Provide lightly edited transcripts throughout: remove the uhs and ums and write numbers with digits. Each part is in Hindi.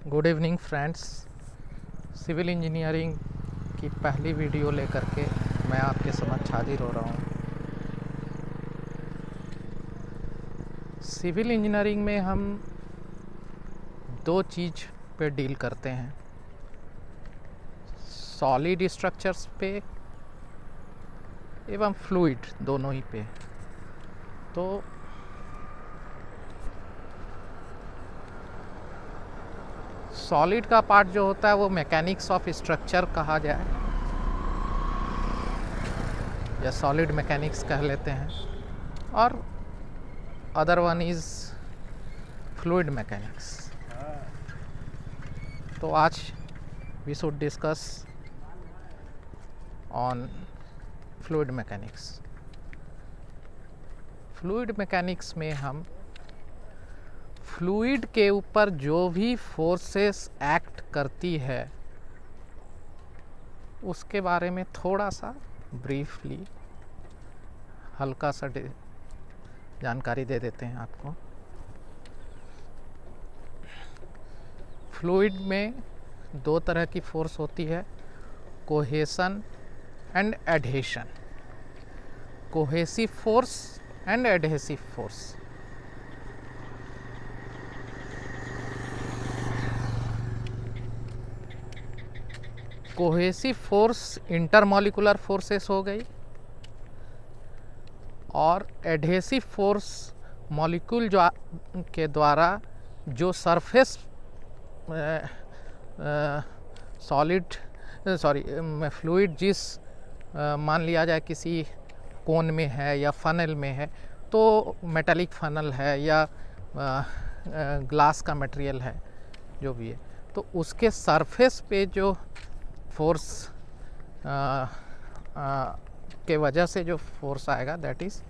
Good evening friends. Civil engineering की पहली वीडियो लेकर के मैं आपके समक्ष हाजिर हो रहा हूँ। सिविल इंजीनियरिंग में हम दो चीज़ पे डील करते हैं, सॉलिड स्ट्रक्चर्स पे एवं फ्लूइड, दोनों ही पे। तो सॉलिड का पार्ट जो होता है वो मैकेनिक्स ऑफ स्ट्रक्चर कहा जाए या सॉलिड मैकेनिक्स कह लेते हैं, और other one is fluid mechanics. तो आज we should discuss on fluid mechanics. Fluid mechanics में हम फ्लूइड के ऊपर जो भी फोर्सेस एक्ट करती है उसके बारे में थोड़ा सा ब्रीफली हल्का सा जानकारी दे देते हैं आपको। फ्लूइड में दो तरह की फोर्स होती है, cohesion and adhesion. Cohesive force and adhesive force. Cohesive force intermolecular forces हो गई, और एडहेसिव फोर्स मॉलिक्यूल के द्वारा जो सरफेस फ्लूइड जिस मान लिया जाए किसी कोन में है या फनल में है, तो मेटालिक फनल है या ग्लास का मटेरियल है, जो भी है, तो उसके सरफेस पे जो फोर्स के वजह से जो फोर्स आएगा दैट इज़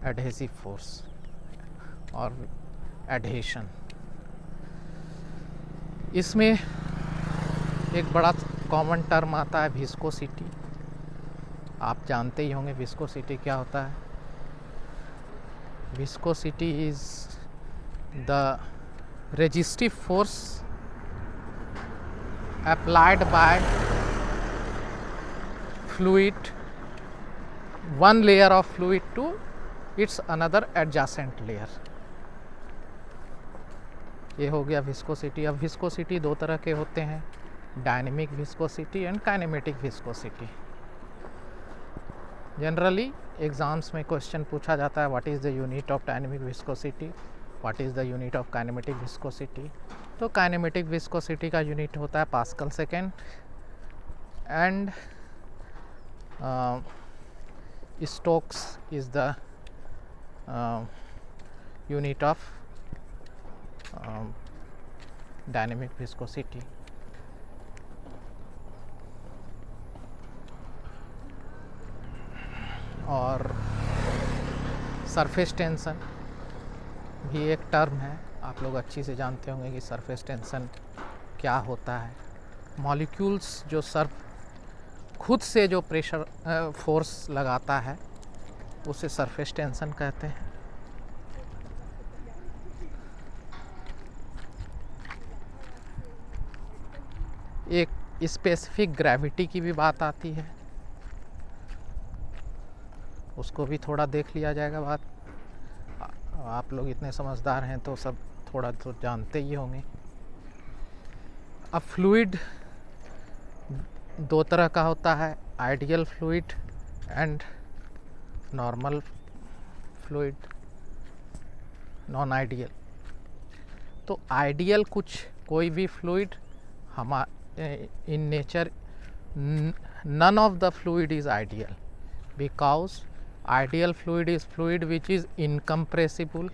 एडहेसिव फोर्स और एडहेशन। इसमें एक बड़ा कॉमन टर्म आता है विस्कोसिटी। आप जानते ही होंगे विस्कोसिटी क्या होता है। Viscosity is the resistive force applied by fluid, one layer of fluid to its another adjacent layer। ये हो गया विस्कोसिटी। अब विस्कोसिटी दो तरह के होते हैं, dynamic viscosity and kinematic viscosity. Generally exams में क्वेश्चन पूछा जाता है what is the unit of dynamic viscosity, what is the unit of kinematic viscosity. तो काइनेमेटिक विस्कोसिटी का यूनिट होता है pascal second, and Stokes is the unit of dynamic viscosity. और सरफेस टेंशन भी एक टर्म है, आप लोग अच्छी से जानते होंगे कि सरफेस टेंशन क्या होता है। मॉलिक्यूल्स जो खुद से जो प्रेशर फोर्स लगाता है उसे सरफेस टेंशन कहते हैं। एक स्पेसिफिक ग्रेविटी की भी बात आती है, उसको भी थोड़ा देख लिया जाएगा। बात आप लोग इतने समझदार हैं तो सब थोड़ा तो जानते ही होंगे। अब फ्लूइड दो तरह का होता है, ideal fluid and normal fluid, non ideal. तो आइडियल कोई भी fluid in nature none of the fluid is ideal, because ideal fluid is fluid which is incompressible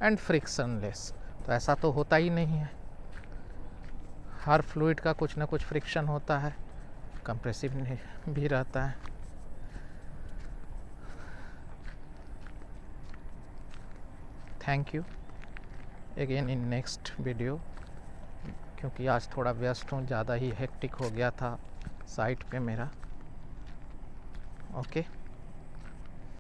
and frictionless. तो ऐसा तो होता ही नहीं है, हर फ्लूइड का कुछ ना कुछ फ्रिक्शन होता है, कंप्रेसिव भी रहता है। Thank you again in next video. क्योंकि आज थोड़ा व्यस्त हूँ, ज़्यादा ही हेक्टिक हो गया था साइट पे मेरा। ओके।